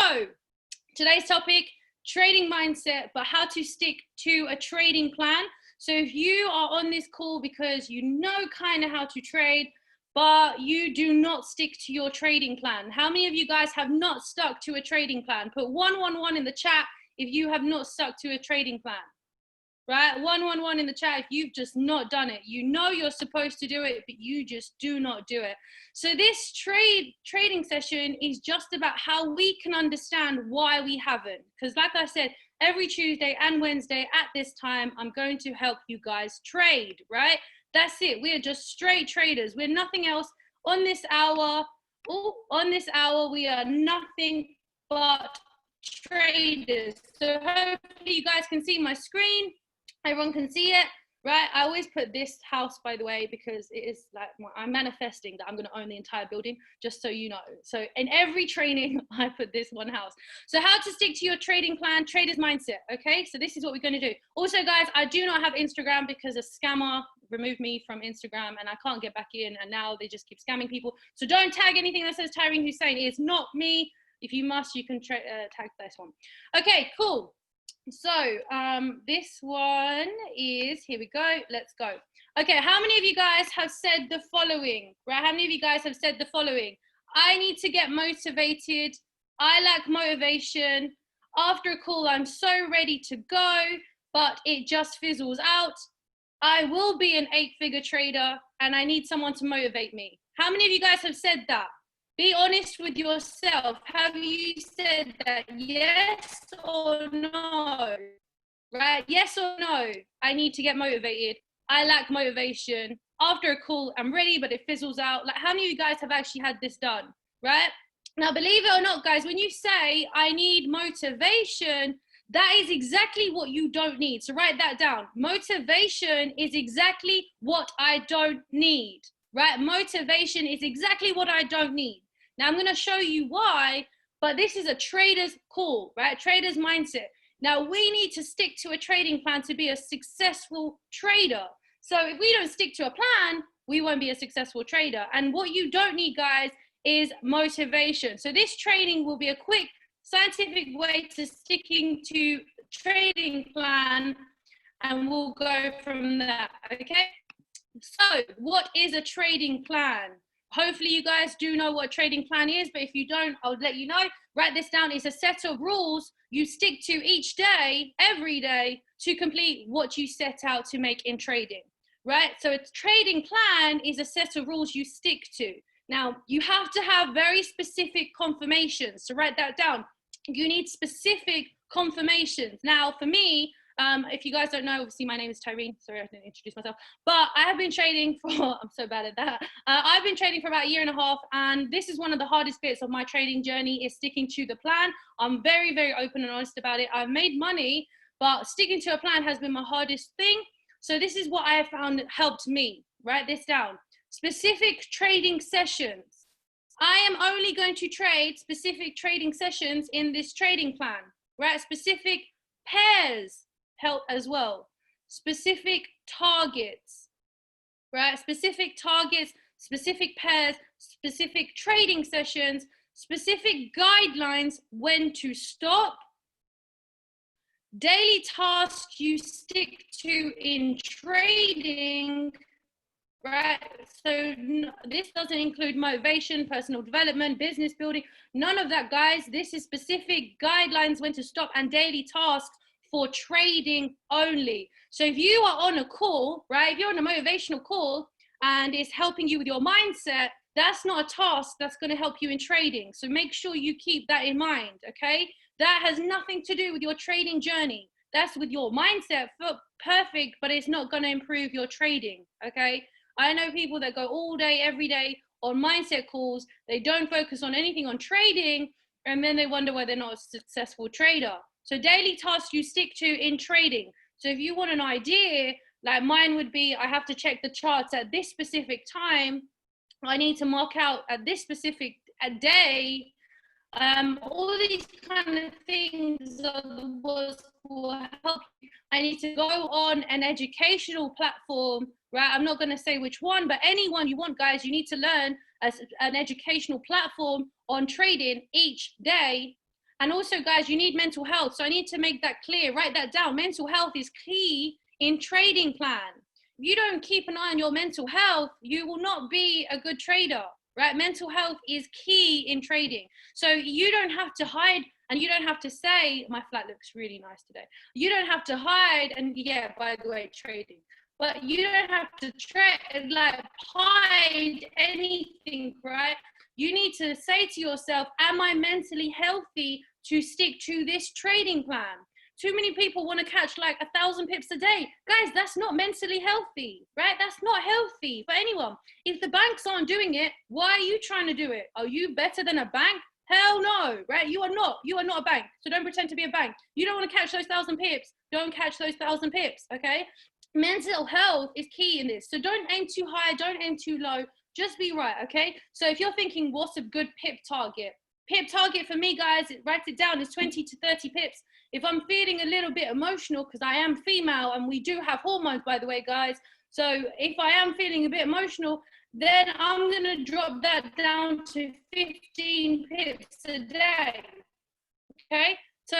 So today's topic, trading mindset, but how to stick to a trading plan. So if you are on this call because you know kind of how to trade, but you do not stick to your trading plan. How many of you guys have not stuck to a trading plan? Put 111 in the chat if you have not stuck to a trading plan. Right? 111 in the chat if you've just not done it. You know you're supposed to do it, but you just do not do it. So this trading session is just about how we can understand why we haven't. Because like I said, every Tuesday and Wednesday at this time, I'm going to help you guys trade, right? That's it. We are just straight traders. We're nothing else on this hour. We are nothing but traders. So hopefully you guys can see my screen. Everyone can see it, right? I always put this house, by the way, because it is like, I'm manifesting that I'm going to own the entire building, just so you know. So in every training, I put this one house. So how to stick to your trading plan, trader's mindset, okay? So this is what we're going to do. Also, guys, I do not have Instagram because a scammer removed me from Instagram and I can't get back in, and now they just keep scamming people. So don't tag anything that says Taireen Hussain. It's not me. If you must, you can tag this one. Okay, cool. So this one is, here we go, let's go. Okay, how many of you guys have said the following, right? How many of you guys have said the following? I need to get motivated. I lack motivation. After a call, I'm so ready to go, but it just fizzles out. I will be an 8-figure trader and I need someone to motivate me. How many of you guys have said that? Be honest with yourself. Have you said that? Yes or no? Right? Yes or no? I need to get motivated. I lack motivation. After a call, I'm ready, but it fizzles out. Like, how many of you guys have actually had this done? Right? Now, believe it or not, guys, when you say I need motivation, that is exactly what you don't need. So write that down. Motivation is exactly what I don't need. Right? Motivation is exactly what I don't need. Now I'm going to show you why, but this is a trader's call, right? Trader's mindset. Now we need to stick to a trading plan to be a successful trader. So if we don't stick to a plan, we won't be a successful trader. And what you don't need, guys, is motivation. So this training will be a quick scientific way to sticking to trading plan, and we'll go from there, okay? So what is a trading plan? Hopefully you guys do know what a trading plan is, but if you don't, I'll let you know. Write this down. It's a set of rules you stick to each day, every day, to complete what you set out to make in trading, right? So a trading plan is a set of rules you stick to. Now, you have to have very specific confirmations. So write that down. You need specific confirmations. Now, for me, if you guys don't know, obviously my name is Taireen. Sorry, I didn't introduce myself. But I have been trading for, I'm so bad at that. I've been trading for about 1.5 years, and this is one of the hardest bits of my trading journey, is sticking to the plan. I'm very, very open and honest about it. I've made money, but sticking to a plan has been my hardest thing. So this is what I have found helped me. Write this down. Specific trading sessions. I am only going to trade specific trading sessions in this trading plan, right? Specific pairs help as well. Specific targets, right? Specific targets, specific pairs, specific trading sessions, specific guidelines when to stop, daily tasks you stick to in trading, right? So this doesn't include motivation, personal development, business building, none of that, guys. This is specific guidelines when to stop and daily tasks for trading only. So if you are on a call, right, if you're on a motivational call and it's helping you with your mindset, that's not a task that's going to help you in trading. So make sure you keep that in mind, okay? That has nothing to do with your trading journey. That's with your mindset, perfect, but it's not going to improve your trading, okay? I know people that go all day, every day on mindset calls. They don't focus on anything on trading, and then they wonder why they're not a successful trader. So daily tasks you stick to in trading. So if you want an idea, like mine would be, I have to check the charts at this specific time. I need to mark out at this specific day. All these kind of things are the ones will help you. I need to go on an educational platform, right? I'm not going to say which one, but any one you want, guys. You need to learn an educational platform on trading each day. And also, guys, you need mental health. So I need to make that clear, write that down. Mental health is key in trading plan. If you don't keep an eye on your mental health, you will not be a good trader, right? Mental health is key in trading. So you don't have to hide, and you don't have to say, my flat looks really nice today. You don't have to hide, and yeah, by the way, trading. But you don't have to hide anything, right? You need to say to yourself, am I mentally healthy to stick to this trading plan? Too many people want to catch like 1,000 pips a day. Guys, that's not mentally healthy, right? That's not healthy for anyone. If the banks aren't doing it, why are you trying to do it? Are you better than a bank? Hell no, right? You are not a bank. So don't pretend to be a bank. You don't want to catch those 1,000 pips. Don't catch those 1,000 pips, okay? Mental health is key in this. So don't aim too high, don't aim too low. Just be right, okay? So if you're thinking, what's a good pip target? Pip target for me, guys, write it down, is 20 to 30 pips. If I'm feeling a little bit emotional, because I am female and we do have hormones, by the way, guys. So if I am feeling a bit emotional, then I'm going to drop that down to 15 pips a day, okay? So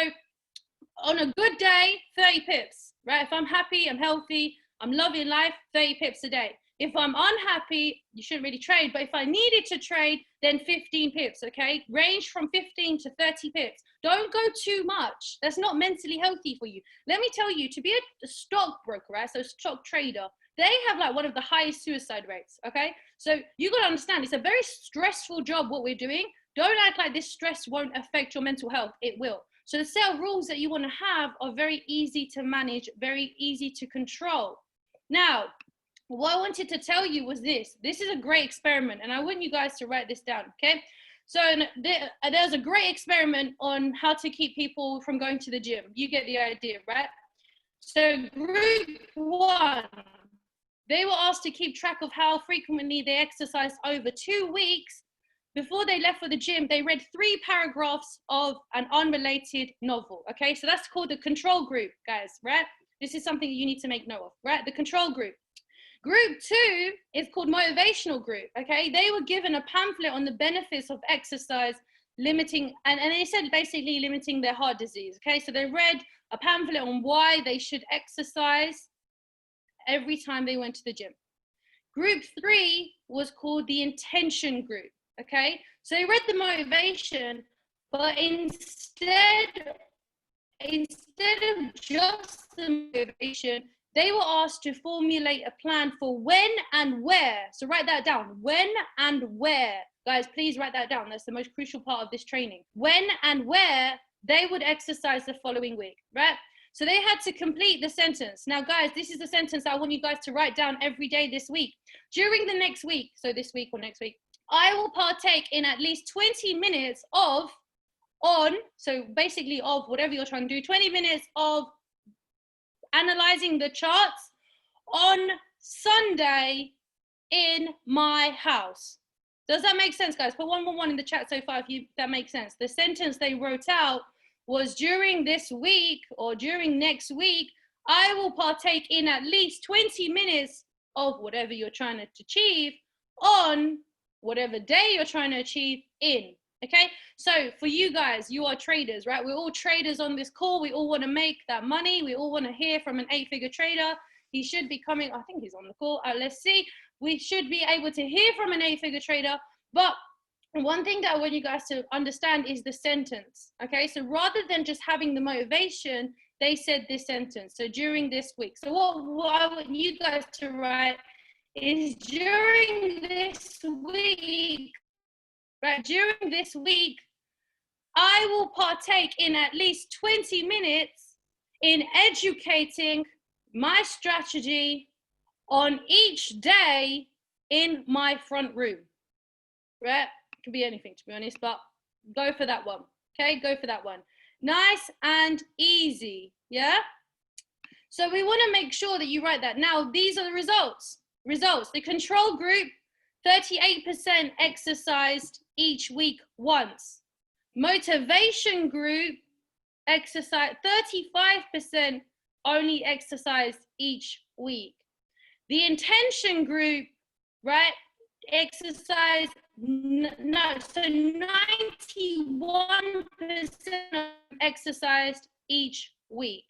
on a good day, 30 pips, right? If I'm happy, I'm healthy, I'm loving life, 30 pips a day. If I'm unhappy, you shouldn't really trade, but if I needed to trade, then 15 pips, okay? Range from 15 to 30 pips. Don't go too much. That's not mentally healthy for you. Let me tell you, to be a stockbroker, right? So stock trader, they have like one of the highest suicide rates, okay? So you got to understand, it's a very stressful job what we're doing. Don't act like this stress won't affect your mental health. It will. So the set of rules that you want to have are very easy to manage, very easy to control. Now, what I wanted to tell you was this. This is a great experiment, and I want you guys to write this down, okay? So there's a great experiment on how to keep people from going to the gym. You get the idea, right? So group 1, they were asked to keep track of how frequently they exercised over 2 weeks. Before they left for the gym, they read 3 paragraphs of an unrelated novel, okay? So that's called the control group, guys, right? This is something you need to make note of, right? The control group. Group 2 is called motivational group, okay? They were given a pamphlet on the benefits of exercise, limiting, and they said basically limiting their heart disease, okay? So they read a pamphlet on why they should exercise every time they went to the gym. Group 3 was called the intention group, okay? So they read the motivation, but instead of just the motivation, they were asked to formulate a plan for when and where. So write that down, when and where. Guys, please write that down. That's the most crucial part of this training. When and where they would exercise the following week, right? So they had to complete the sentence. Now, guys, this is the sentence I want you guys to write down every day this week. During the next week, so this week or next week, I will partake in at least 20 minutes of whatever you're trying to do, 20 minutes of analyzing the charts on Sunday in my house. Does that make sense, guys? Put 111 in the chat so far if that makes sense. The sentence they wrote out was, during this week or during next week, I will partake in at least 20 minutes of whatever you're trying to achieve on whatever day you're trying to achieve in. Okay, so for you guys, you are traders, right? We're all traders on this call. We all want to make that money. We all want to hear from an 8-figure trader. He should be coming. I think he's on the call. Let's see. We should be able to hear from an 8-figure trader. But one thing that I want you guys to understand is the sentence. Okay, so rather than just having the motivation, they said this sentence. So during this week. So what I want you guys to write is, during this week, right, during this week, I will partake in at least 20 minutes in educating my strategy on each day in my front room, right? It could be anything, to be honest, but go for that one, okay? Go for that one. Nice and easy, yeah? So we want to make sure that you write that. Now, these are the results. The control group, 38% exercised each week once. Motivation group, exercise, 35% only exercised each week. The intention group, right, exercised No, so 91% exercised each week,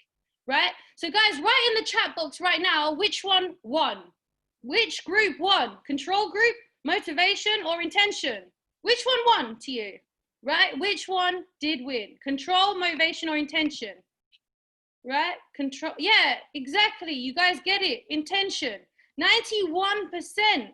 right? So guys, write in the chat box right now, which one won? Which group won? Control group, motivation, or intention? Which one won to you, right? Which one did win? Control, motivation, or intention? Right? Control, yeah, exactly. You guys get it. Intention. 91%,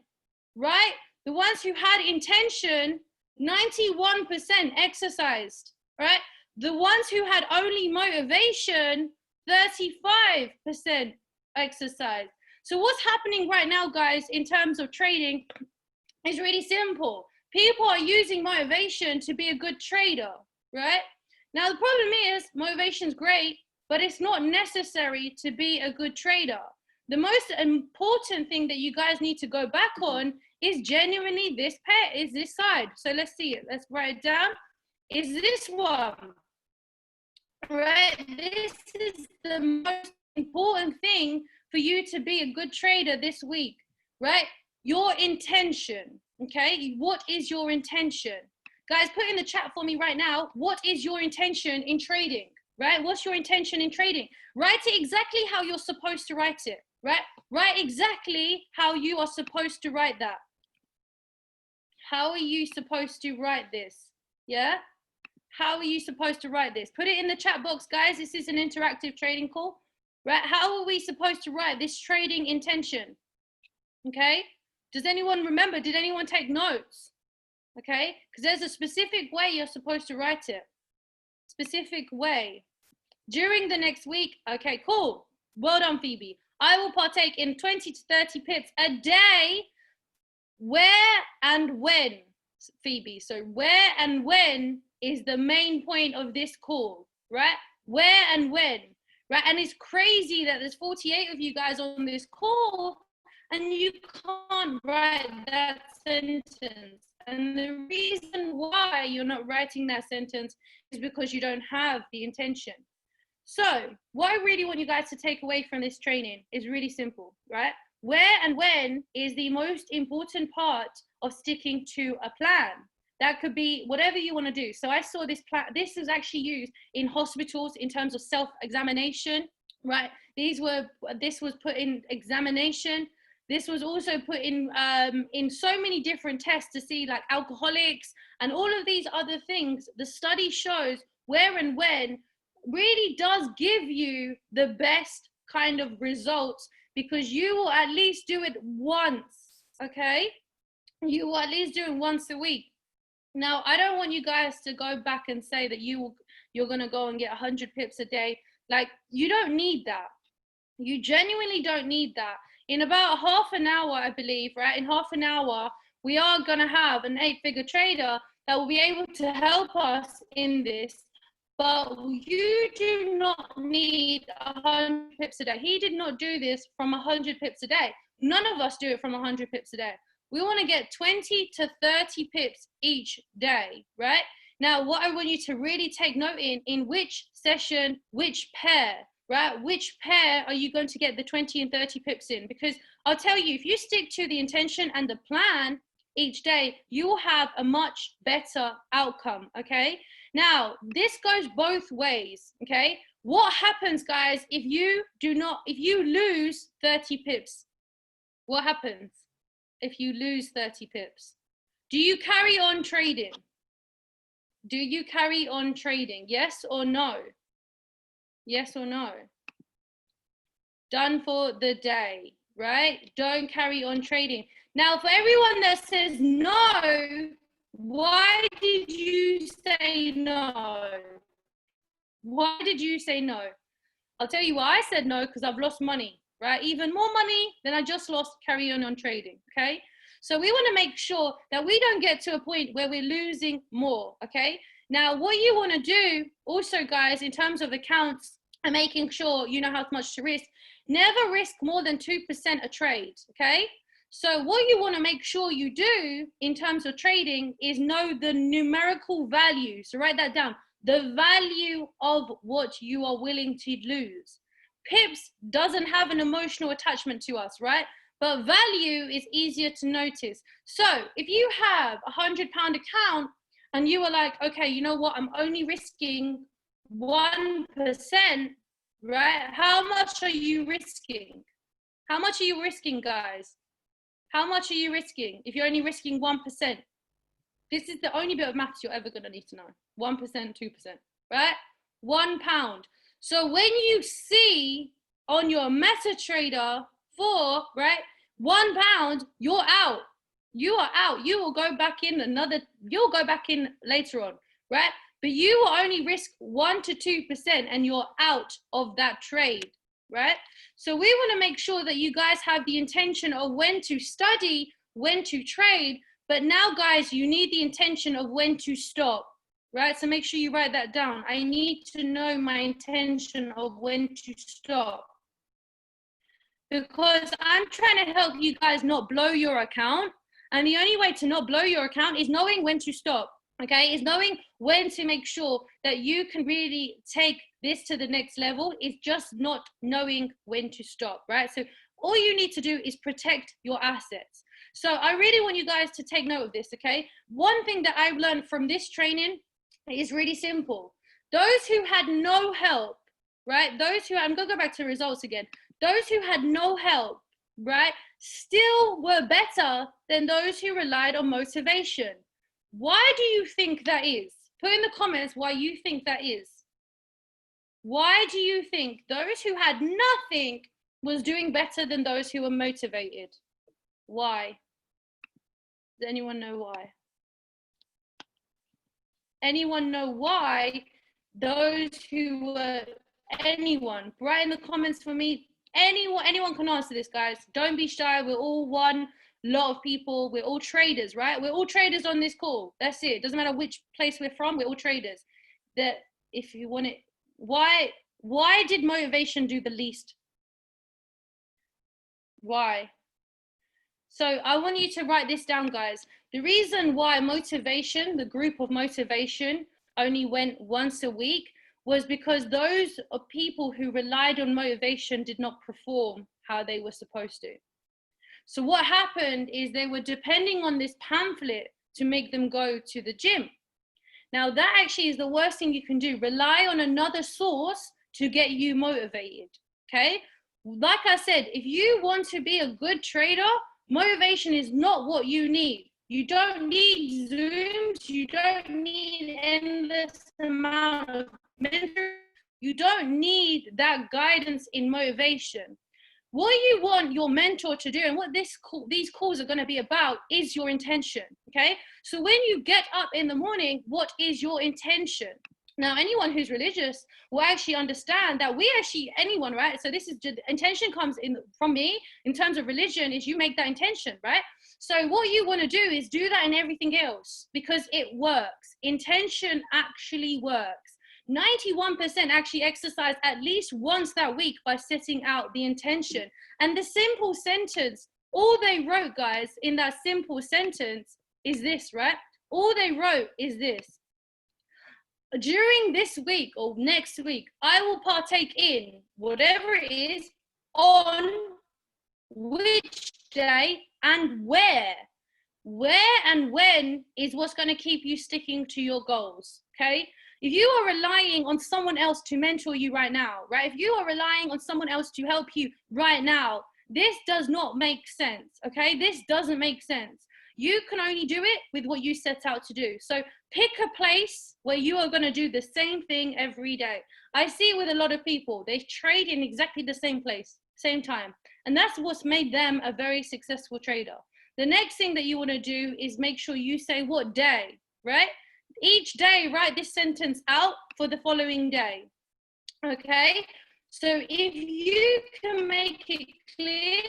right? The ones who had intention, 91% exercised, right? The ones who had only motivation, 35% exercise. So what's happening right now, guys, in terms of trading is really simple. People are using motivation to be a good trader, right? Now, the problem is motivation's great, but it's not necessary to be a good trader. The most important thing that you guys need to go back on is genuinely this pair, is this side. So let's see it. Let's write it down. Is this one, right? This is the most important thing for you to be a good trader this week, right? Your intention, okay? What is your intention? Guys, put in the chat for me right now, what is your intention in trading, right? What's your intention in trading? Write it exactly how you're supposed to write it, right? Write exactly how you are supposed to write that. How are you supposed to write this? Yeah? How are you supposed to write this? Put it in the chat box, guys. This is an interactive trading call, right? How are we supposed to write this trading intention? Okay? Does anyone remember? Did anyone take notes? Okay? Because there's a specific way you're supposed to write it. Specific way. During the next week, okay, cool. Well done, Phoebe. I will partake in 20 to 30 pips a day. Where and when, Phoebe? So where and when is the main point of this call, right? Where and when, right? And it's crazy that there's 48 of you guys on this call and you can't write that sentence. And the reason why you're not writing that sentence is because you don't have the intention. So what I really want you guys to take away from this training is really simple, right? Where and when is the most important part of sticking to a plan. That could be whatever you want to do. So I saw this plan. This is actually used in hospitals in terms of self-examination, right? This was put in examination. This was also put in so many different tests to see like alcoholics and all of these other things. The study shows where and when really does give you the best kind of results because you will at least do it once, okay? You will at least do it once a week. Now, I don't want you guys to go back and say that you're gonna go and get 100 pips a day. Like, you don't need that. You genuinely don't need that. In about half an hour, I believe, right? In half an hour, we are gonna have an 8-figure trader that will be able to help us in this. But you do not need 100 pips a day. He did not do this from 100 pips a day. None of us do it from 100 pips a day. We want to get 20 to 30 pips each day, right? Now, what I want you to really take note in which session, which pair, right? Which pair are you going to get the 20 and 30 pips in? Because I'll tell you, if you stick to the intention and the plan each day, you will have a much better outcome, okay? Now, this goes both ways, okay? What happens, guys, if you lose 30 pips? What happens if you lose 30 pips? Do you carry on trading? Do you carry on trading? Yes or no? Yes or no? Done for the day, right? Don't carry on trading. Now, for everyone that says no, why did you say no? Why did you say no? I'll tell you why I said no, because I've lost money, right? Even more money than I just lost carrying on trading, okay? So we want to make sure that we don't get to a point where we're losing more, okay? Now, what you want to do also, guys, in terms of accounts and making sure you know how much to risk, never risk more than 2% a trade, okay? So what you want to make sure you do in terms of trading is know the numerical value. So write that down. The value of what you are willing to lose. Pips doesn't have an emotional attachment to us, right? but value is easier to notice. So if you have £100 account and you are like, okay, you know what, I'm only risking 1%, right? How much are you risking? How much are you risking, guys? How much are you risking if you're only risking 1%? This is the only bit of maths you're ever going to need to know. 1%, 2%, right? £1. So when you see on your MetaTrader 4, right, £1, you're out. You are out. You will go back in you'll go back in later on, right? But you will only risk 1 to 2% and you're out of that trade, right? So we want to make sure that you guys have the intention of when to study, when to trade, but now, guys, you need the intention of when to stop, right? So make sure you write that down. I need to know my intention of when to stop, because I'm trying to help you guys not blow your account. And the only way to not blow your account is knowing when to stop, okay? Is knowing when to make sure that you can really take this to the next level. Is just not knowing when to stop, right? So all you need to do is protect your assets. So I really want you guys to take note of this, okay? One thing that I've learned from this training is really simple. Those who had no help, right? I'm gonna go back to results again. Those who had no help, right, still were better than those who relied on motivation. Why do you think that is? Put in the comments why you think that is. Why do you think those who had nothing was doing better than those who were motivated? Why? Does anyone know why? Anyone know why those who were, anyone, write in the comments for me. Anyone can answer this, guys. Don't be shy. We're all one lot of people. We're all traders, right? We're all traders on this call. That's it. Doesn't matter which place we're from. We're all traders. That if you want it, why did motivation do the least? Why? So I want you to write this down, guys. The reason why motivation, the group of motivation, only went once a week was because those people who relied on motivation did not perform how they were supposed to. So what happened is they were depending on this pamphlet to make them go to the gym. Now that actually is the worst thing you can do. Rely on another source to get you motivated, okay? Like I said, if you want to be a good trader, motivation is not what you need. You don't need Zooms. You don't need endless amount of mentoring. You don't need that guidance in motivation. What you want your mentor to do, and what these calls are going to be about, is your intention, okay? So when you get up in the morning, what is your intention? Now, anyone who's religious will actually understand that anyone, right? So this is just, intention comes in from me in terms of religion, is you make that intention, right? So what you want to do is do that in everything else, because it works. Intention actually works. 91% actually exercise at least once that week by setting out the intention. And the simple sentence, all they wrote, guys, in that simple sentence is this, right? All they wrote is this: during this week or next week, I will partake in whatever it is, on which day and where. Where and when is what's going to keep you sticking to your goals, okay? If you are relying on someone else to mentor you right now, right? If you are relying on someone else to help you right now, this does not make sense, okay? This doesn't make sense. You can only do it with what you set out to do. So pick a place where you are going to do the same thing every day. I see it with a lot of people. They trade in exactly the same place, same time. And that's what's made them a very successful trader. The next thing that you want to do is make sure you say what day, right? Each day, write this sentence out for the following day, okay? So if you can make it clear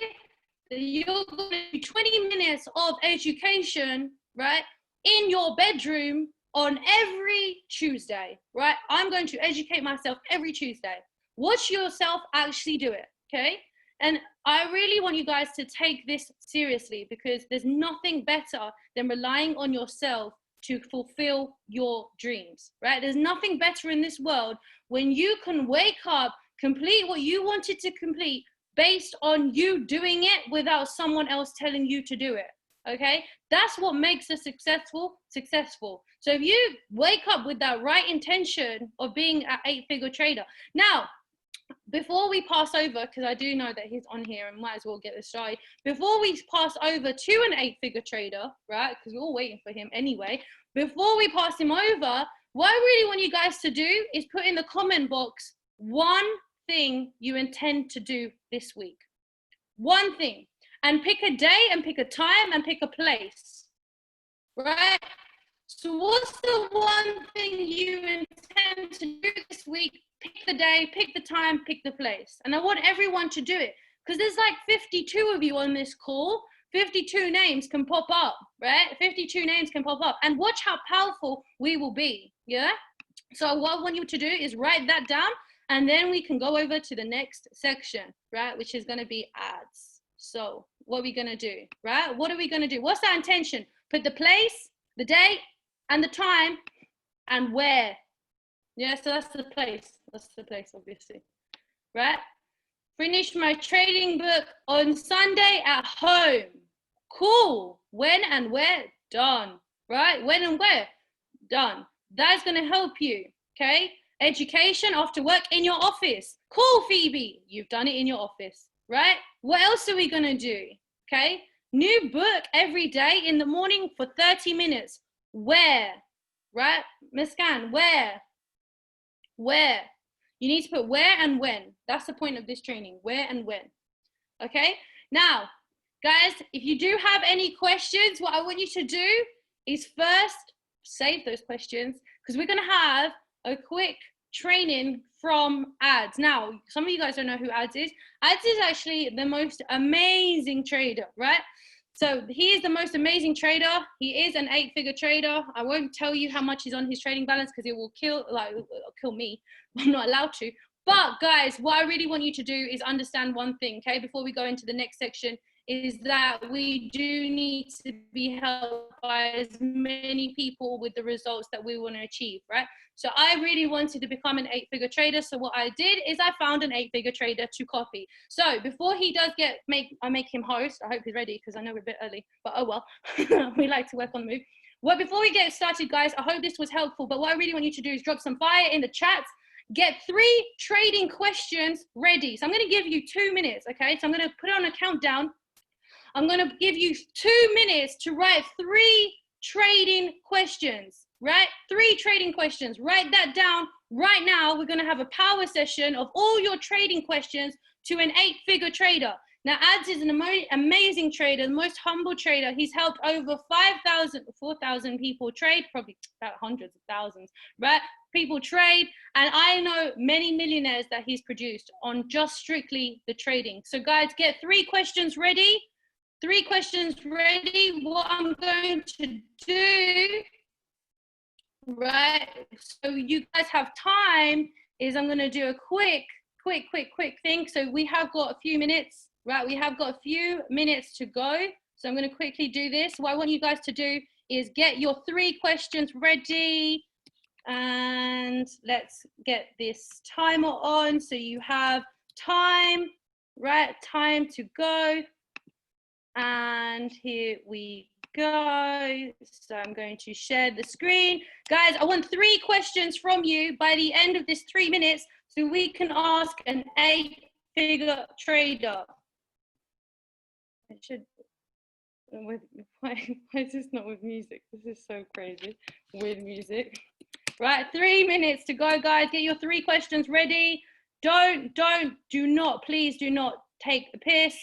that you're going to do 20 minutes of education, right, in your bedroom on every Tuesday, right? I'm going to educate myself every Tuesday. Watch yourself actually do it, okay? And I really want you guys to take this seriously, because there's nothing better than relying on yourself to fulfill your dreams, right? There's nothing better in this world when you can wake up, complete what you wanted to complete, based on you doing it without someone else telling you to do it. Okay, that's what makes us successful. So if you wake up with that right intention of being an 8-figure trader. Now, before we pass over, because I do know that he's on here and might as well get this started. Before we pass over to an 8-figure trader, right? Because we're all waiting for him anyway. Before we pass him over, what I really want you guys to do is put in the comment box one thing you intend to do this week. One thing. And pick a day and pick a time and pick a place, right? So what's the one thing you intend to do this week? Pick the day, pick the time, pick the place. And I want everyone to do it because there's like 52 of you on this call. 52 names can pop up, right? 52 names can pop up, and watch how powerful we will be, yeah? So what I want you to do is write that down, and then we can go over to the next section, right? Which is going to be ads. So what are we going to do, right? What are we going to do? What's our intention? Put the place, the date, and the time, and where. Yeah, so that's the place. That's the place, obviously, right? Finish my trading book on Sunday at home. Cool. When and where? Done. Right? When and where? Done. That's going to help you, okay? Education after work in your office. Cool, Phoebe. You've done it in your office, right? What else are we going to do, okay? New book every day in the morning for 30 minutes. Where? Right? Miscan, where? Where? You need to put where and when. That's the point of this training, where and when. Okay? Now, guys, if you do have any questions, what I want you to do is first save those questions because we're going to have a quick training from Ads. Now, some of you guys don't know who Ads is. Ads is actually the most amazing trader, right? So he is the most amazing trader. He is an 8-figure trader. I won't tell you how much is on his trading balance because it will kill me. I'm not allowed to. But guys, what I really want you to do is understand one thing, okay? Before we go into the next section, is that we do need to be helped by as many people with the results that we want to achieve, right? So I really wanted to become an 8-figure trader. So what I did is I found an 8-figure trader to copy. So before he does I make him host. I hope he's ready because I know we're a bit early, but oh well. We like to work on the move. Well, before we get started, guys, I hope this was helpful. But what I really want you to do is drop some fire in the chat. Get 3 trading questions ready. So I'm going to give you 2 minutes, okay? So I'm going to put it on a countdown. I'm going to give you 2 minutes to write 3 trading questions, right? 3 trading questions. Write that down right now. We're going to have a power session of all your trading questions to an 8-figure trader. Now, Ads is an amazing trader, the most humble trader. He's helped over 4,000 people trade, probably about hundreds of thousands, right? People trade, and I know many millionaires that he's produced on just strictly the trading. So guys, get 3 questions ready. 3 questions ready. What I'm going to do, right, so you guys have time, is I'm going to do a quick thing. So we have got a few minutes, right? We have got a few minutes to go. So I'm going to quickly do this. What I want you guys to do is get your 3 questions ready. And let's get this timer on. So you have time, right? Time to go. And here we go. So I'm going to share the screen. Guys, I want 3 questions from you by the end of this 3 minutes so we can ask an 8-figure trader. It should, why is this not with music? This is so crazy, with music. Right, 3 minutes to go, guys. Get your 3 questions ready. Do not, please do not take the piss.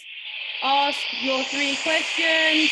Ask your 3 questions.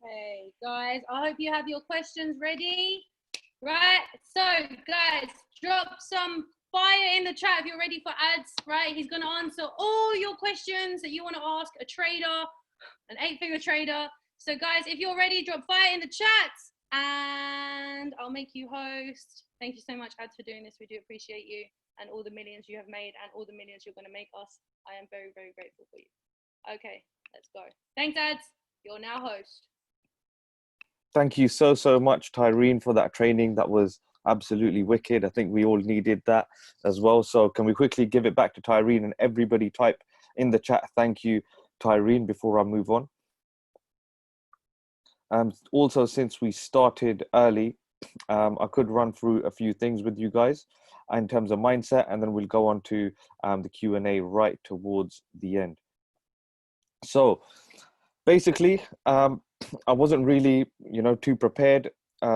Okay, guys, I hope you have your questions ready. Right, so guys, drop some fire in the chat if you're ready for ads. Right, he's gonna answer all your questions that you want to ask a trader, an 8-figure trader. So guys, if you're ready, drop fire in the chat and I'll make you host. Thank you so much, ads, for doing this. We do appreciate you and all the millions you have made and all the millions you're going to make us. I am very, very grateful for you. Okay, let's go. Thanks, ads. You're now host. Thank you so much, Taireen, for that training. That was absolutely wicked. I think we all needed that as well. So can we quickly give it back to Taireen, and everybody type in the chat, thank you, Taireen, before I move on. Also, since we started early, I could run through a few things with you guys in terms of mindset, and then we'll go on to the Q&A right towards the end. So basically, I wasn't really, too prepared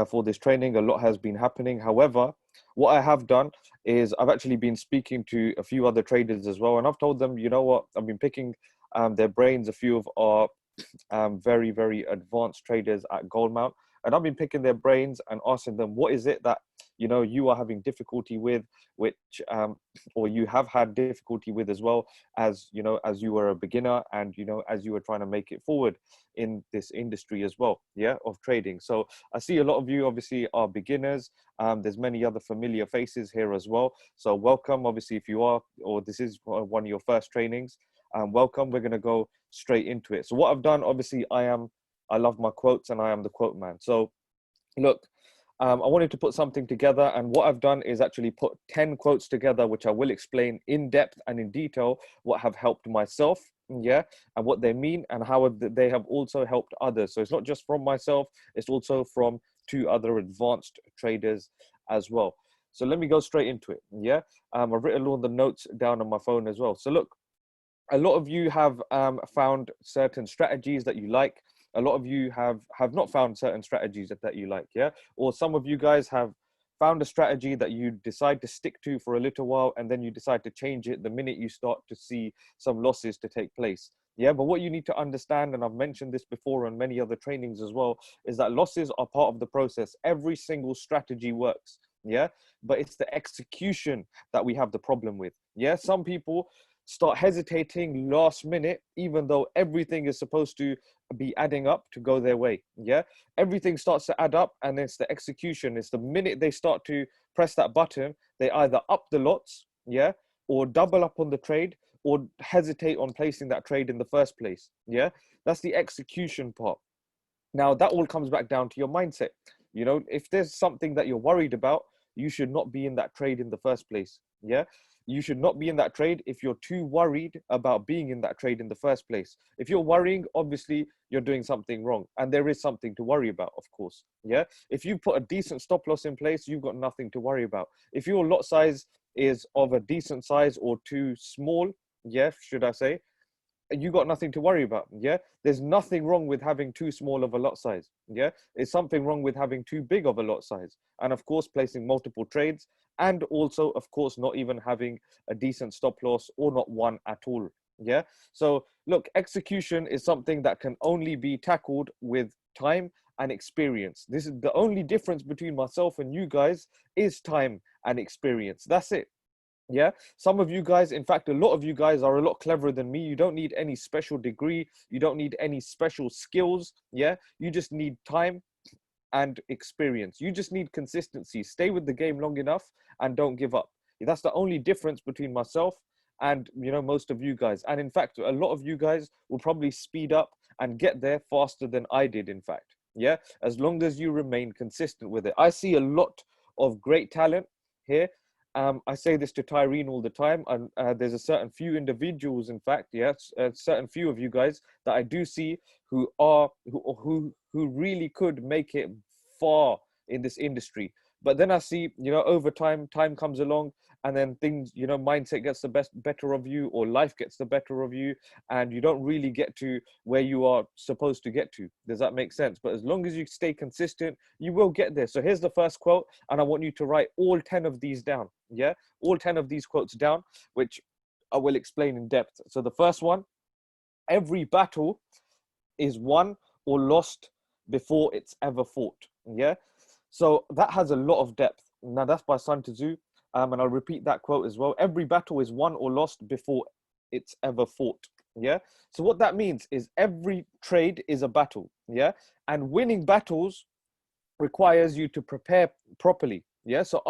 for this training. A lot has been happening. However, what I have done is I've actually been speaking to a few other traders as well. And I've told them, you know what, I've been picking their brains, a few of our very, very advanced traders at Goldmount. And I've been picking their brains and asking them, what is it that, you are having difficulty with, which, or you have had difficulty with as well, as, as you were a beginner and, as you were trying to make it forward in this industry as well, of trading. So I see a lot of you obviously are beginners. There's many other familiar faces here as well. So welcome, obviously, if you are, or this is one of your first trainings, welcome. We're going to go straight into it. So what I've done, obviously, I love my quotes and I am the quote man. So look, I wanted to put something together, and what I've done is actually put 10 quotes together, which I will explain in depth and in detail what have helped myself, and what they mean and how they have also helped others. So it's not just from myself, it's also from 2 other advanced traders as well. So let me go straight into it. I've written all the notes down on my phone as well. So look, a lot of you have found certain strategies that you like. A lot of you have not found certain strategies that you like, or some of you guys have found a strategy that you decide to stick to for a little while, and then you decide to change it the minute you start to see some losses to take place. But what you need to understand, and I've mentioned this before on many other trainings as well, is that losses are part of the process. Every single strategy works, but it's the execution that we have the problem with. Some people start hesitating last minute, even though everything is supposed to be adding up to go their way. Everything starts to add up, and it's the execution. It's the minute they start to press that button, they either up the lots, or double up on the trade, or hesitate on placing that trade in the first place. That's the execution part. Now that all comes back down to your mindset. If there's something that you're worried about, you should not be in that trade in the first place. You should not be in that trade if you're too worried about being in that trade in the first place. If you're worrying, obviously you're doing something wrong, and there is something to worry about, of course. If you put a decent stop loss in place, you've got nothing to worry about. If your lot size is of a decent size or too small, should I say, you got nothing to worry about. There's nothing wrong with having too small of a lot size. It's something wrong with having too big of a lot size, and of course placing multiple trades, and also of course not even having a decent stop loss or not one at all. So look, execution is something that can only be tackled with time and experience. This is the only difference between myself and you guys, is time and experience. That's it. Some of you guys, in fact, a lot of you guys are a lot cleverer than me. You don't need any special degree. You don't need any special skills. You just need time and experience. You just need consistency. Stay with the game long enough and don't give up. That's the only difference between myself and most of you guys. And in fact, a lot of you guys will probably speed up and get there faster than I did, in fact. As long as you remain consistent with it. I see a lot of great talent here. I say this to Taireen all the time, and there's a certain few individuals, in fact, a certain few of you guys that I do see who really could make it far in this industry. But then I see, over time comes along, and then things, mindset gets the better of you, or life gets the better of you, and you don't really get to where you are supposed to get to. Does that make sense? But as long as you stay consistent, you will get there. So here's the first quote, and I want you to write all 10 of these down. All 10 of these quotes down, which I will explain in depth. So the first one: every battle is won or lost before it's ever fought. Yeah. So that has a lot of depth. Now that's by Sun Tzu. And I'll repeat that quote as well. Every battle is won or lost before it's ever fought. Yeah. So what that means is every trade is a battle. Yeah. And winning battles requires you to prepare properly. Yeah. So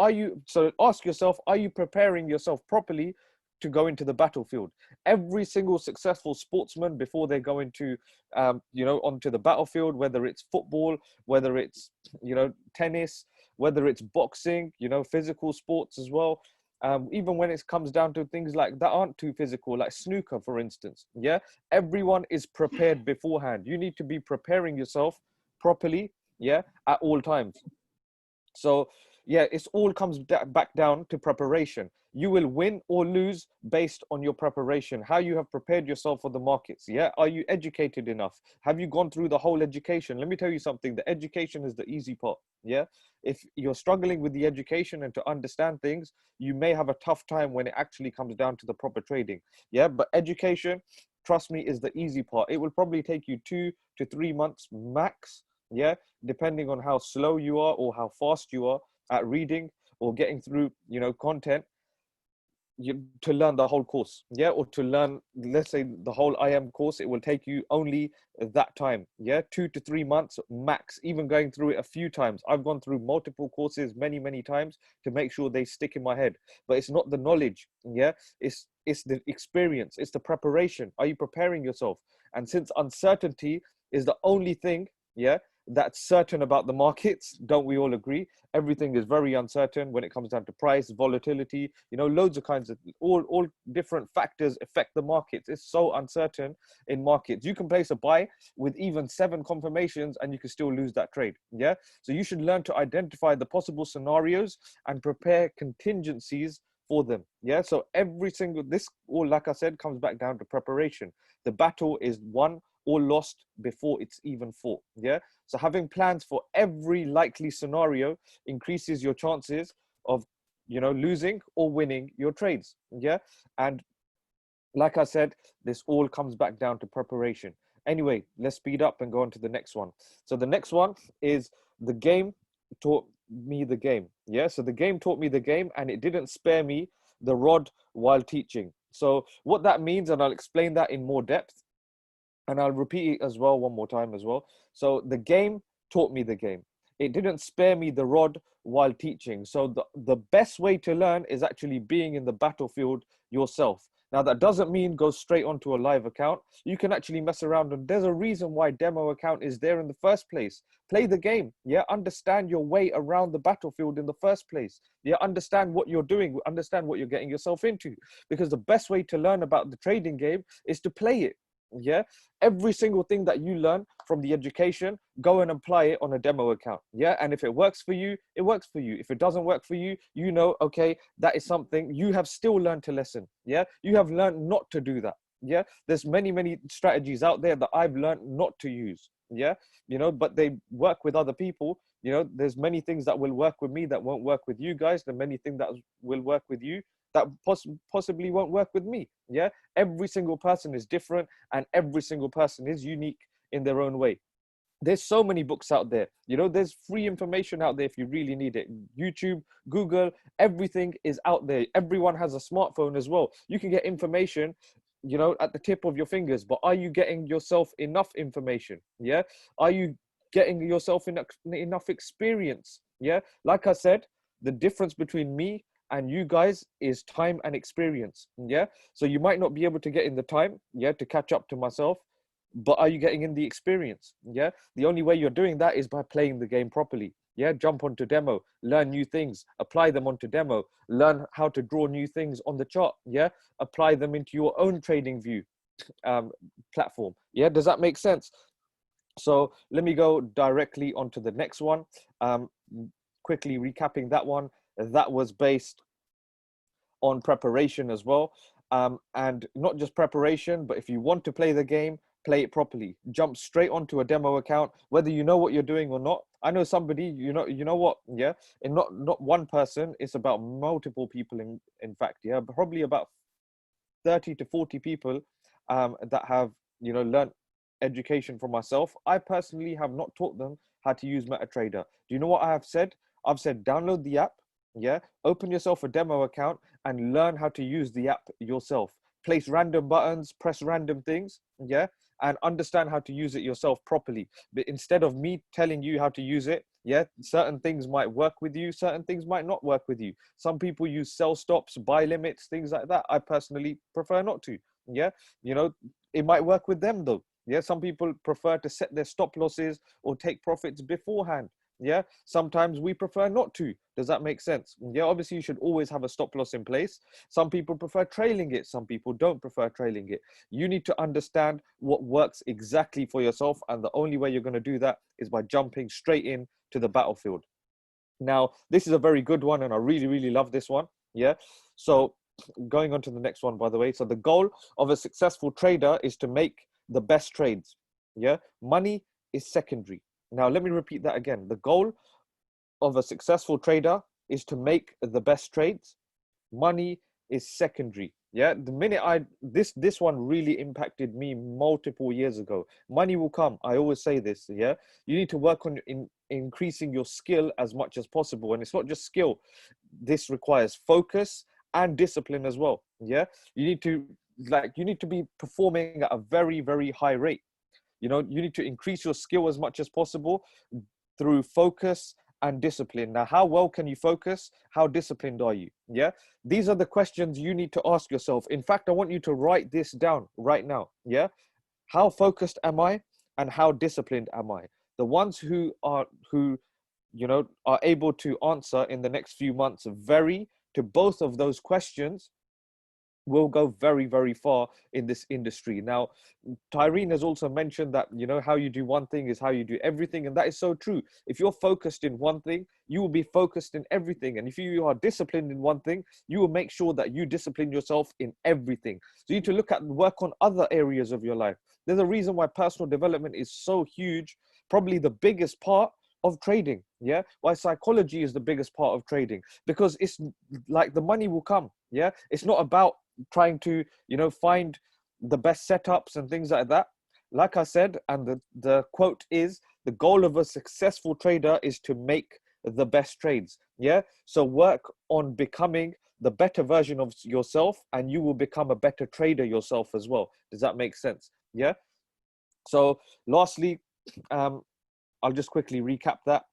ask yourself, are you preparing yourself properly to go into the battlefield? Every single successful sportsman, before they go into, onto the battlefield, whether it's football, whether it's, tennis, whether it's boxing, physical sports as well. Even when it comes down to things like that aren't too physical, like snooker, for instance. Yeah. Everyone is prepared beforehand. You need to be preparing yourself properly, yeah, at all times. So yeah, it's all comes back down to preparation. You will win or lose based on your preparation, how you have prepared yourself for the markets. Yeah, are you educated enough? Have you gone through the whole education? Let me tell you something, the education is the easy part. Yeah, if you're struggling with the education and to understand things, you may have a tough time when it actually comes down to the proper trading. Yeah, but education, trust me, is the easy part. It will probably take you 2 to 3 months max. Yeah, depending on how slow you are or how fast you are at reading or getting through, content, to learn the whole course. Yeah, or to learn, let's say, the whole IM course, it will take you only that time. Yeah, 2 to 3 months max, even going through it a few times. I've gone through multiple courses many times to make sure they stick in my head. But it's not the knowledge. Yeah, it's the experience, it's the preparation. Are you preparing yourself? And since uncertainty is the only thing, yeah, that's certain about the markets, don't we all agree? Everything is very uncertain when it comes down to price, volatility, loads of kinds of, all different factors affect the markets. It's so uncertain in markets. You can place a buy with even 7 confirmations and you can still lose that trade. Yeah. So you should learn to identify the possible scenarios and prepare contingencies for them. Yeah. So this all, like I said, comes back down to preparation. The battle is won or lost before it's even fought. Yeah. So having plans for every likely scenario increases your chances of, losing or winning your trades. Yeah. And like I said, this all comes back down to preparation. Anyway, let's speed up and go on to the next one. So the next one is the game taught me the game. Yeah. So the game taught me the game and it didn't spare me the rod while teaching. So what that means, and I'll explain that in more depth, and I'll repeat it as well one more time as well. So the game taught me the game. It didn't spare me the rod while teaching. So the best way to learn is actually being in the battlefield yourself. Now, that doesn't mean go straight onto a live account. You can actually mess around, and there's a reason why demo account is there in the first place. Play the game. Yeah, understand your way around the battlefield in the first place. Yeah, understand what you're doing, understand what you're getting yourself into. Because the best way to learn about the trading game is to play it. Yeah, every single thing that you learn from the education, go and apply it on a demo account. Yeah, and if it works for you, it works for you. If it doesn't work for you, okay, that is something you have still learned a lesson. Yeah, you have learned not to do that. Yeah, there's many strategies out there that I've learned not to use. Yeah, but they work with other people. There's many things that will work with me that won't work with you guys. There are many things that will work with you that possibly won't work with me. Yeah, every single person is different and every single person is unique in their own way. There's so many books out there. There's free information out there if you really need it. YouTube, Google, everything is out there. Everyone has a smartphone as well. You can get information, at the tip of your fingers. But are you getting yourself enough information? Yeah, are you getting yourself enough experience? Yeah, like I said, the difference between me and you guys is time and experience. Yeah, so you might not be able to get in the time, yeah, to catch up to myself, but are you getting in the experience? Yeah, the only way you're doing that is by playing the game properly. Yeah, jump onto demo, learn new things, apply them onto demo, learn how to draw new things on the chart. Yeah, apply them into your own trading view platform. Yeah, does that make sense? So let me go directly onto the next one. Quickly recapping that one, that was based on preparation as well. And not just preparation, but if you want to play the game, play it properly. Jump straight onto a demo account, whether you know what you're doing or not. I know somebody, you know what, yeah, and not one person, it's about multiple people in fact, yeah, probably about 30 to 40 people that have, learned education for myself. I personally have not taught them how to use MetaTrader. Do you know what I have said? I've said download the app, yeah, open yourself a demo account and learn how to use the app yourself. Place random buttons, press random things, yeah, and understand how to use it yourself properly. But instead of me telling you how to use it, yeah, certain things might work with you, certain things might not work with you. Some people use sell stops, buy limits, things like that. I personally prefer not to. Yeah, you know, it might work with them though. Yeah, some people prefer to set their stop losses or take profits beforehand. Yeah, sometimes we prefer not to. Does that make sense? Yeah, obviously you should always have a stop loss in place. Some people prefer trailing it, some people don't prefer trailing it. You need to understand what works exactly for yourself, and the only way you're going to do that is by jumping straight in to the battlefield. Now, this is a very good one, and I really, really love this one. Yeah, so going on to the next one, by the way. So the goal of a successful trader is to make the best trades. Yeah, money is secondary. Now, let me repeat that again. The goal of a successful trader is to make the best trades. Money is secondary. Yeah, the minute this one really impacted me multiple years ago. Money will come. I always say this. Yeah, you need to work on increasing your skill as much as possible, and it's not just skill. This requires focus and discipline as well. Yeah, you need to be performing at a very, very high rate. You know, you need to increase your skill as much as possible through focus and discipline. Now, how well can you focus? How disciplined are you? Yeah, these are the questions you need to ask yourself. In fact, I want you to write this down right now. Yeah, how focused am I, and how disciplined am I? The ones who are able to answer in the next few months vary to both of those questions will go very, very far in this industry. Now, Taireen has also mentioned that, you know, how you do one thing is how you do everything. And that is so true. If you're focused in one thing, you will be focused in everything. And if you are disciplined in one thing, you will make sure that you discipline yourself in everything. So you need to look at and work on other areas of your life. There's a reason why personal development is so huge, probably the biggest part of trading. Yeah, why psychology is the biggest part of trading, because it's like the money will come. Yeah, it's not about trying to, you know, find the best setups and things like that. Like I said, and the quote is, the goal of a successful trader is to make the best trades. Yeah, so work on becoming the better version of yourself, and you will become a better trader yourself as well. Does that make sense? Yeah, so lastly, I'll just quickly recap that,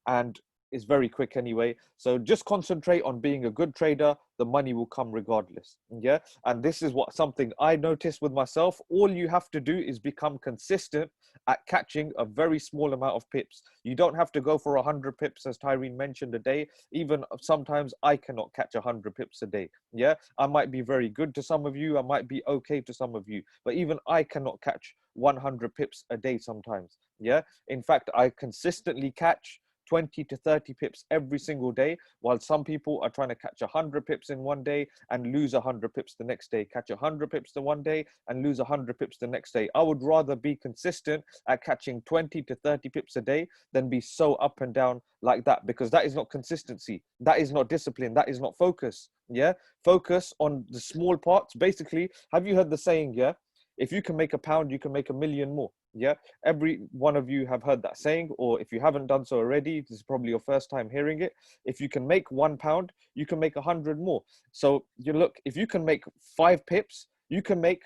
and it's very quick anyway. So just concentrate on being a good trader. The money will come regardless. Yeah, and this is something I noticed with myself. All you have to do is become consistent at catching a very small amount of pips. You don't have to go for 100 pips, as Taireen mentioned, a day. Even sometimes I cannot catch 100 pips a day. Yeah, I might be very good to some of you, I might be okay to some of you, but even I cannot catch 100 pips a day sometimes. Yeah, in fact, I consistently catch 20 to 30 pips every single day, while some people are trying to catch 100 pips in one day and lose 100 pips the next day, catch 100 pips the one day and lose 100 pips the next day. I would rather be consistent at catching 20 to 30 pips a day than be so up and down like that, because that is not consistency, that is not discipline, that is not focus. Yeah, focus on the small parts. Basically, have you heard the saying, yeah, if you can make a pound, you can make a million more. Yeah, every one of you have heard that saying, or if you haven't done so already, this is probably your first time hearing it. If you can make £1, you can make 100 more. So you look, if you can make 5 pips, you can make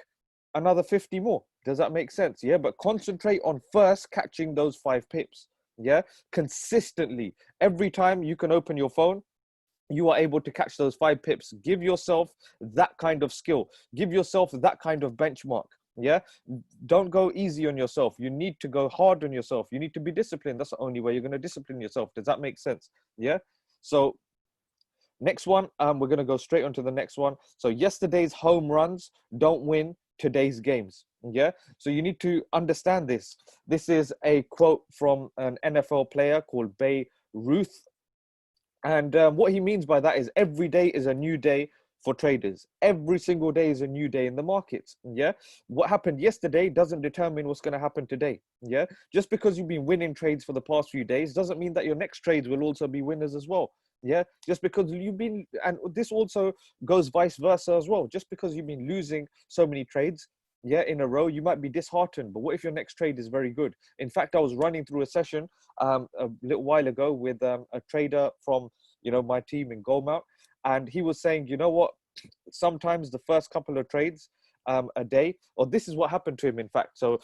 another 50 more. Does that make sense? Yeah, but concentrate on first catching those 5 pips. Yeah, consistently. Every time you can open your phone, you are able to catch those 5 pips. Give yourself that kind of skill. Give yourself that kind of benchmark. Yeah, don't go easy on yourself. You need to go hard on yourself. You need to be disciplined. That's the only way you're going to discipline yourself. Does that make sense? Yeah, so next one, we're going to go straight on to the next one. So yesterday's home runs don't win today's games. Yeah, so you need to understand this. This is a quote from an NFL player called Babe Ruth, and what he means by that is every day is a new day for traders. Every single day is a new day in the markets. Yeah, what happened yesterday doesn't determine what's going to happen today. Yeah, just because you've been winning trades for the past few days doesn't mean that your next trades will also be winners as well. Yeah, just because you've been, and this also goes vice versa as well. Just because you've been losing so many trades yeah, in a row, you might be disheartened. But what if your next trade is very good? In fact, I was running through a session a little while ago with a trader from, my team in Goldmount, and he was saying, you know what, sometimes the first couple of trades a day, or this is what happened to him, in fact. So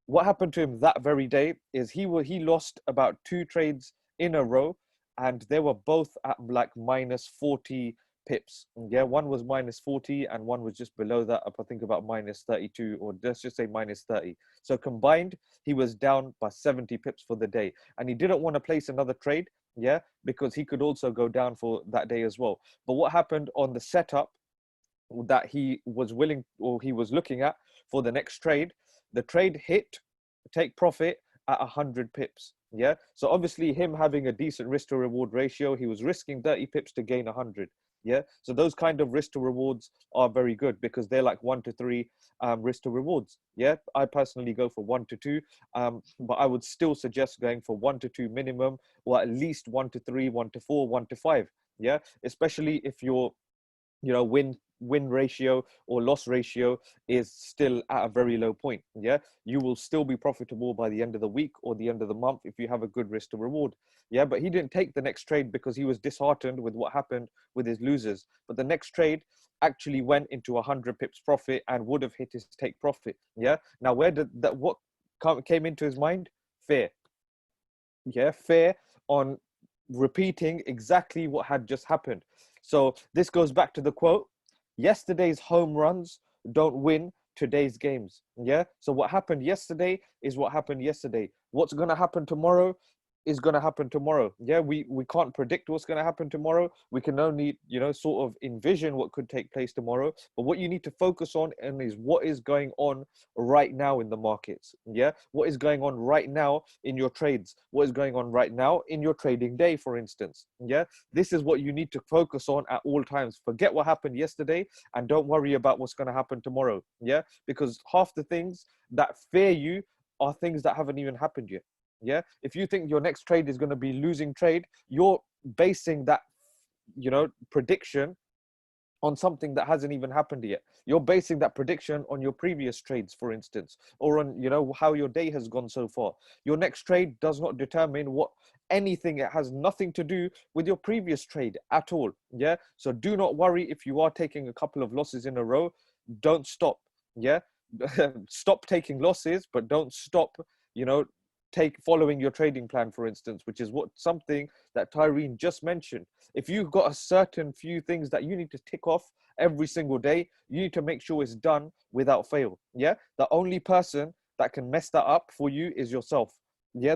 what happened to him that very day is he lost about two trades in a row, and they were both at like minus 40 pips. Yeah, one was minus 40 and one was just below that, I think about minus 32, or let's just say minus 30. So combined, he was down by 70 pips for the day, and he didn't want to place another trade, yeah, because he could also go down for that day as well. But what happened on the setup that he was willing, or he was looking at for the next trade, the trade hit take profit at 100 pips. Yeah, so obviously him having a decent risk to reward ratio, he was risking 30 pips to gain 100. Yeah, so those kind of risk to rewards are very good because they're like 1 to 3 risk to rewards. Yeah, I personally go for 1 to 2, but I would still suggest going for 1 to 2 minimum, or at least 1 to 3, 1 to 4, 1 to 5. Yeah, especially if you're, win ratio or loss ratio is still at a very low point. Yeah, you will still be profitable by the end of the week or the end of the month if you have a good risk to reward. Yeah, but he didn't take the next trade because he was disheartened with what happened with his losers. But the next trade actually went into 100 pips profit and would have hit his take profit. Yeah, now where did that, what came into his mind? Fear. Yeah, fear on repeating exactly what had just happened. So this goes back to the quote: yesterday's home runs don't win today's games. Yeah, so what happened yesterday is what happened yesterday. What's going to happen tomorrow is going to happen tomorrow. Yeah, we can't predict what's going to happen tomorrow. We can only, sort of envision what could take place tomorrow. But what you need to focus on and is what is going on right now in the markets. Yeah, what is going on right now in your trades, what is going on right now in your trading day, for instance. Yeah, this is what you need to focus on at all times. Forget what happened yesterday and don't worry about what's going to happen tomorrow. Yeah, because half the things that fear you are things that haven't even happened yet. Yeah, if you think your next trade is going to be losing trade, you're basing that, prediction on something that hasn't even happened yet. You're basing that prediction on your previous trades, for instance, or on, how your day has gone so far. Your next trade does not determine what anything. It has nothing to do with your previous trade at all. Yeah, so do not worry if you are taking a couple of losses in a row. Don't stop. Yeah, stop taking losses, but don't stop, you know take following your trading plan, for instance, which is what something that Taireen just mentioned. If you've got a certain few things that you need to tick off every single day, you need to make sure it's done without fail. Yeah, the only person that can mess that up for you is yourself. Yeah,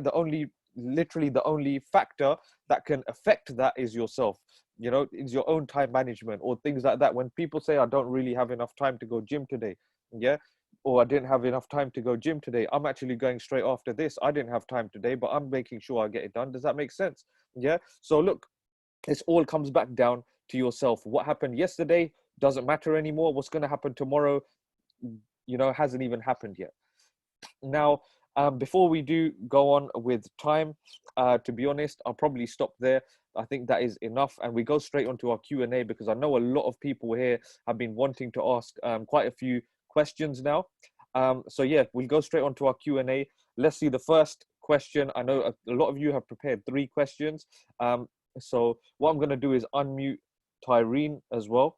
literally the only factor that can affect that is yourself. It's your own time management or things like that. When people say, I don't really have enough time to go gym today, yeah, or I didn't have enough time to go gym today, I'm actually going straight after this. I didn't have time today, but I'm making sure I get it done. Does that make sense? Yeah, so look, this all comes back down to yourself. What happened yesterday doesn't matter anymore. What's going to happen tomorrow, hasn't even happened yet. Now, before we do go on with time, to be honest, I'll probably stop there. I think that is enough, and we go straight onto our Q&A because I know a lot of people here have been wanting to ask quite a few questions now. So yeah, we'll go straight onto our Q&A. Let's see the first question. I know a lot of you have prepared 3 questions. So what I'm going to do is unmute Taireen as well.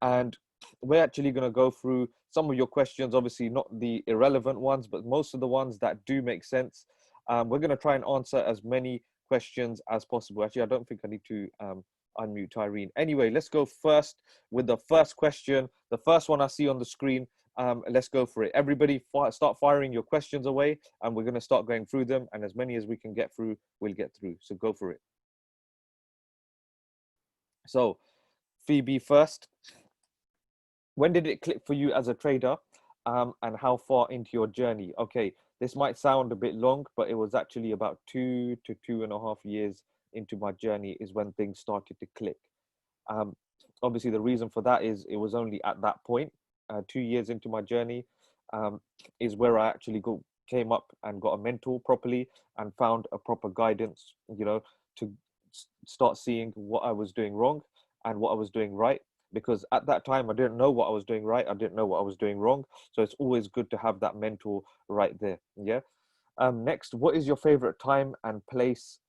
And we're actually going to go through some of your questions, obviously not the irrelevant ones, but most of the ones that do make sense. We're going to try and answer as many questions as possible. Actually, I don't think I need to unmute Taireen. Anyway, let's go first with the first question. The first one I see on the screen. Let's go for it. Everybody start firing your questions away, and we're going to start going through them, and as many as we can get through, we'll get through. So go for it. So Phoebe first. When did it click for you as a trader, and how far into your journey? Okay, this might sound a bit long, but it was actually about 2 to 2.5 years into my journey is when things started to click. Obviously, the reason for that is it was only at that point, 2 years into my journey, is where I actually came up and got a mentor properly and found a proper guidance, to start seeing what I was doing wrong and what I was doing right. because at that time I didn't know what I was doing right, I didn't know what I was doing wrong. So it's always good to have that mentor right there. Yeah. Next, what is your favorite time and place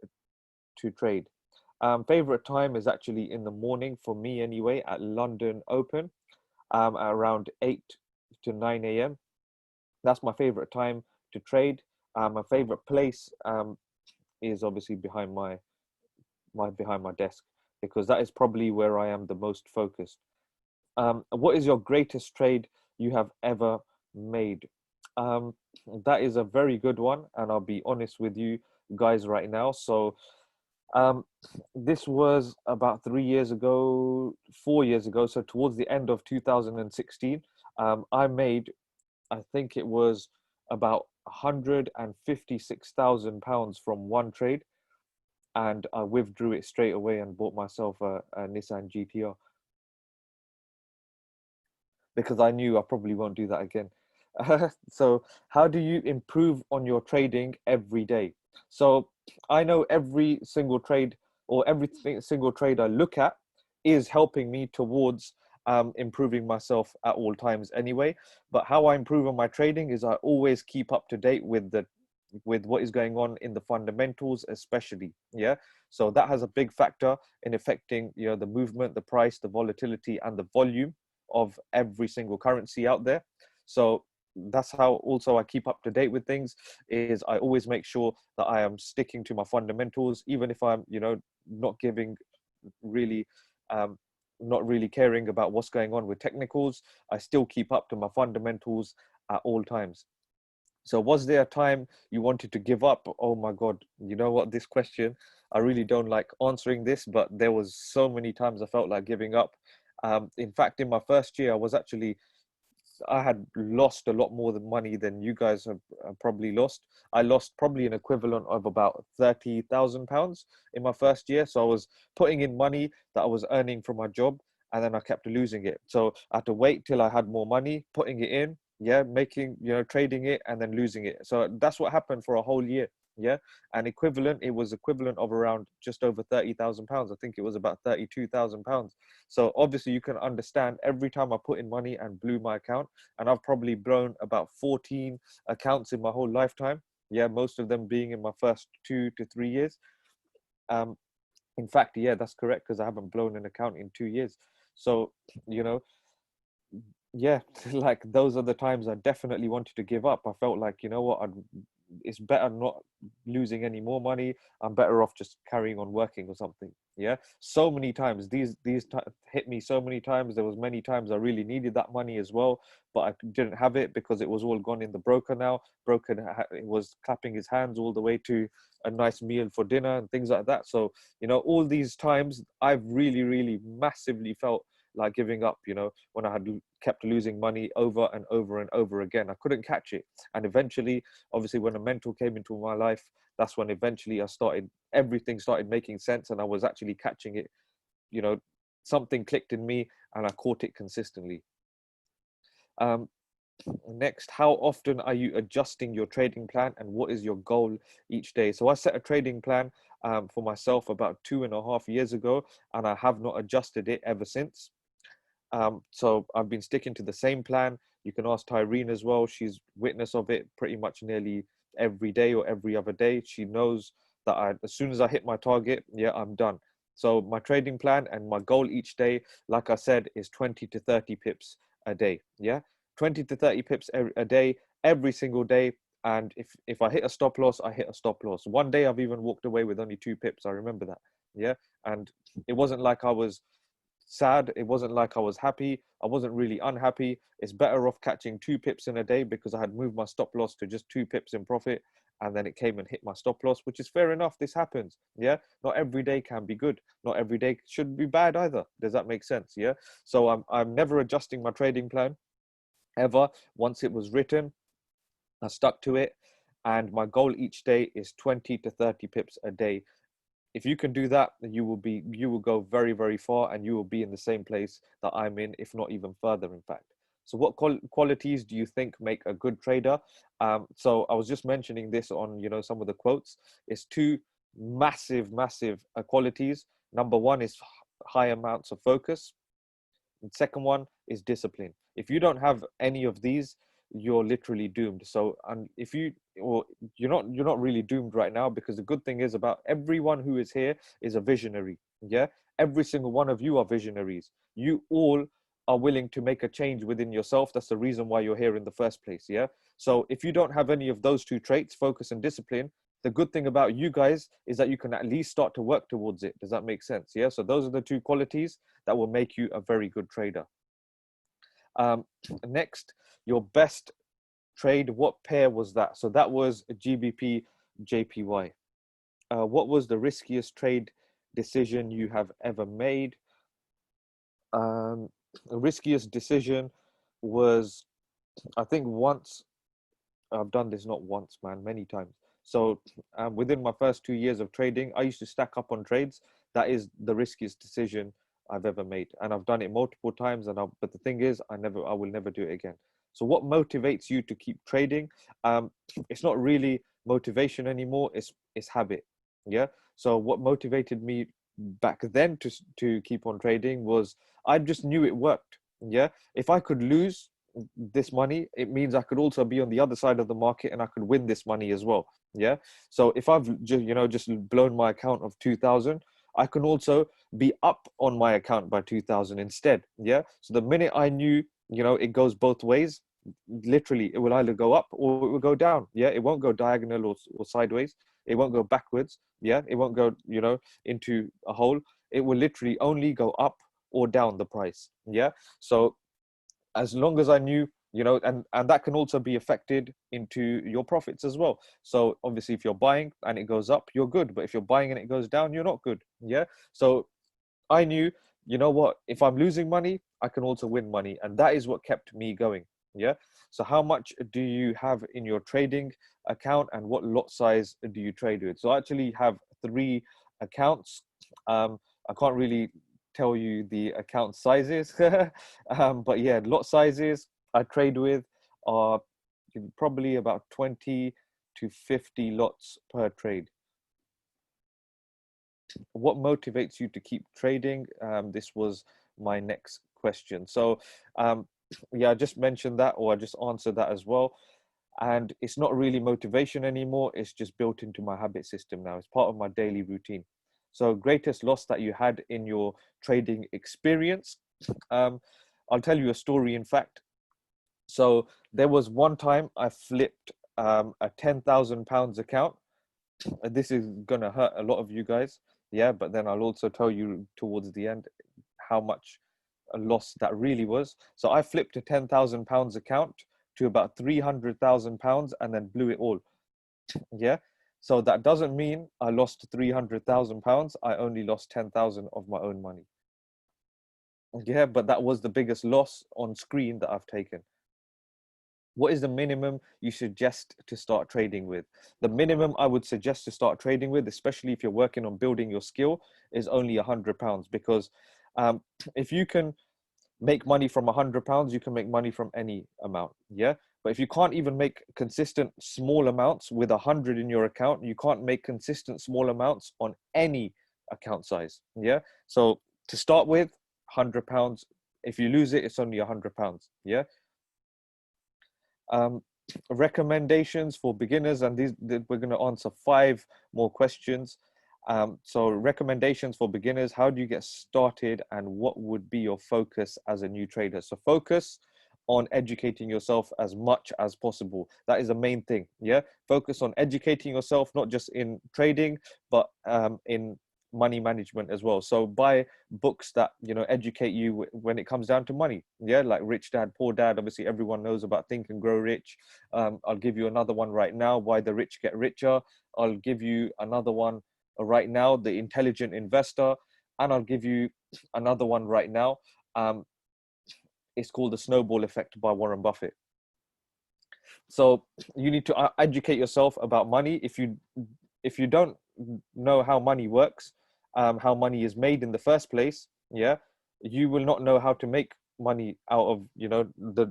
to trade? Favorite time is actually in the morning for me anyway, at London Open, around 8 to 9 a.m. That's my favorite time to trade. My favorite place is obviously behind my desk, because that is probably where I am the most focused. What is your greatest trade you have ever made? Um, that is a very good one, and I'll be honest with you guys right now. So um, this was about 3 years ago, 4 years ago. So towards the end of 2016, I made, I think it was about £156,000 from one trade, and I withdrew it straight away and bought myself a Nissan GTR, because I knew I probably won't do that again. So, how do you improve on your trading every day? So, I know every single trade, or single trade I look at, is helping me towards improving myself at all times anyway. But how I improve on my trading is I always keep up to date with what is going on in the fundamentals, especially. Yeah. So that has a big factor in affecting, the movement, the price, the volatility, and the volume of every single currency out there. So that's how also I keep up to date with things, is I always make sure that I am sticking to my fundamentals, even if I'm, not giving really, um, not really caring about what's going on with technicals. I still keep up to my fundamentals at all times. So was there a time you wanted to give up? Oh my God, you know what, this question, I really don't like answering this, but there was so many times I felt like giving up. In fact, in my first year, I had lost a lot more than money than you guys have probably lost. I lost probably an equivalent of about £30,000 in my first year. So I was putting in money that I was earning from my job, and then I kept losing it. So I had to wait till I had more money, putting it in, yeah, making, trading it, and then losing it. So that's what happened for a whole year. Yeah. And it was equivalent of around just over £30,000. I think it was about £32,000. So obviously you can understand, every time I put in money and blew my account, and I've probably blown about 14 accounts in my whole lifetime. Yeah, most of them being in my first 2 to 3 years. Um, in fact, yeah, that's correct, because I haven't blown an account in 2 years. So, you know, yeah, like those are the times I definitely wanted to give up. I felt like, it's better not losing any more money. I'm better off just carrying on working or something. Yeah, so many times hit me so many times. There was many times I really needed that money as well, but I didn't have it because it was all gone in the broker now. It was clapping his hands all the way to a nice meal for dinner and things like that. So, all these times I've really, really massively felt like giving up, when I had kept losing money over and over and over again. I couldn't catch it. And eventually, obviously, when a mentor came into my life, that's when eventually everything started making sense, and I was actually catching it. You know, Something clicked in me, and I caught it consistently. Um, Next, how often are you adjusting your trading plan, and what is your goal each day? So I set a trading plan for myself about 2.5 years ago, and I have not adjusted it ever since. So I've been sticking to the same plan. You can ask Taireen as well. She's witness of it pretty much nearly every day or every other day. She knows that as soon as I hit my target, yeah, I'm done. So my trading plan and my goal each day, like I said, is 20 to 30 pips a day. Yeah, 20 to 30 pips a day, every single day. And if I hit a stop loss, I hit a stop loss. One day I've even walked away with only 2 pips. I remember that. Yeah, and it wasn't like I was sad. It wasn't like I was happy. I wasn't really unhappy. It's better off catching 2 pips in a day, because I had moved my stop loss to just 2 pips in profit. And then it came and hit my stop loss, which is fair enough. This happens. Yeah. Not every day can be good. Not every day should be bad either. Does that make sense? Yeah. So I'm never adjusting my trading plan ever. Once it was written, I stuck to it. And my goal each day is 20 to 30 pips a day. If you can do that, then you will go very, very far, and you will be in the same place that I'm in, if not even further, in fact. So what qualities do you think make a good trader? So I was just mentioning this on, some of the quotes. It's two massive qualities. Number one is high amounts of focus. And second one is discipline. If you don't have any of these, you're literally doomed. So, and if you, or you're not really doomed right now, because the good thing is about everyone who is here is a visionary. Yeah, every single one of you are visionaries. You all are willing to make a change within yourself. That's the reason why you're here in the first place. Yeah. So if you don't have any of those two traits, focus and discipline, the good thing about you guys is that you can at least start to work towards it. Does that make sense? Yeah. So those are the two qualities that will make you a very good trader. Next, your best trade. What pair was that? So that was GBP JPY. What was the riskiest trade decision you have ever made? The riskiest decision was, I think once, I've done this not once, man, many times. So within my first 2 years of trading, I used to stack up on trades. That is the riskiest decision I've ever made, and I've done it multiple times. But the thing is, I will never do it again. So what motivates you to keep trading? It's not really motivation anymore. It's habit. Yeah. So what motivated me back then to keep on trading was I just knew it worked. Yeah. If I could lose this money, it means I could also be on the other side of the market and I could win this money as well. Yeah. So if I've just blown my account of 2,000, I can also be up on my account by 2,000 instead. Yeah. So the minute I knew, it goes both ways, literally it will either go up or it will go down. Yeah. It won't go diagonal or sideways. It won't go backwards. Yeah. It won't go, into a hole. It will literally only go up or down the price. Yeah. So as long as I knew, and that can also be affected into your profits as well. So obviously if you're buying and it goes up, you're good. But if you're buying and it goes down, you're not good. Yeah. So I knew, you know what, if I'm losing money, I can also win money. And that is what kept me going. Yeah. So how much do you have in your trading account and what lot size do you trade with? So I actually have 3 accounts. I can't really tell you the account sizes, but yeah, lot sizes I trade with are probably about 20 to 50 lots per trade. What motivates you to keep trading? This was my next question. So yeah, I just mentioned that, or I just answered that as well. And it's not really motivation anymore. It's just built into my habit system now. It's part of my daily routine. So greatest loss that you had in your trading experience. I'll tell you a story, in fact. So there was one time I flipped a £10,000 account. This is gonna hurt a lot of you guys. Yeah, but then I'll also tell you towards the end how much a loss that really was. So I flipped a £10,000 account to about £300,000 and then blew it all. Yeah. So that doesn't mean I lost £300,000. I only lost 10,000 of my own money. Yeah, but that was the biggest loss on screen that I've taken. What is the minimum you suggest to start trading with? The minimum I would suggest to start trading with, especially if you're working on building your skill, is only £100, because if you can make money from £100, you can make money from any amount. Yeah. But if you can't even make consistent small amounts with 100 in your account, you can't make consistent small amounts on any account size. Yeah. So to start with, £100. If you lose it, it's only £100. Yeah. Recommendations for beginners, and we're going to answer 5 more questions. So recommendations for beginners: how do you get started and what would be your focus as a new trader? So focus on educating yourself as much as possible. That is the main thing. Yeah, focus on educating yourself, not just in trading, but in money management as well. So buy books that educate you when it comes down to money. Yeah, like Rich Dad Poor Dad. Obviously everyone knows about Think and Grow Rich. I'll give you another one right now, Why the Rich Get Richer. I'll give you another one right now, The Intelligent Investor. And I'll give you another one right now. It's called The Snowball Effect by Warren Buffett. So you need to educate yourself about money. If you don't know how money works, how money is made in the first place, yeah, you will not know how to make money out of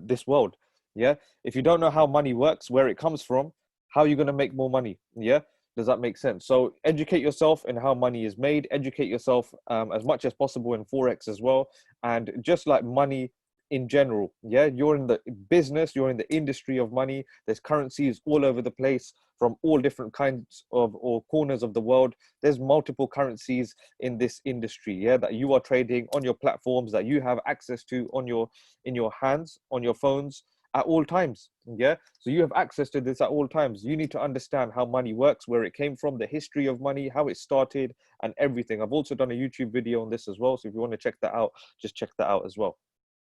this world. Yeah, if you don't know how money works, where it comes from, how are you going to make more money? Yeah. Does that make sense? So educate yourself in how money is made, educate yourself as much as possible in Forex as well. And just like money in general, yeah, you're in the business, you're in the industry of money. There's currencies all over the place from all different kinds of or corners of the world. There's multiple currencies in this industry, yeah, that you are trading on your platforms, that you have access to on your in your hands, on your phones at all times. Yeah, so you have access to this at all times. You need to understand how money works, where it came from, the history of money, how it started, and everything. I've also done a YouTube video on this as well, so if you want to check that out, just check that out as well.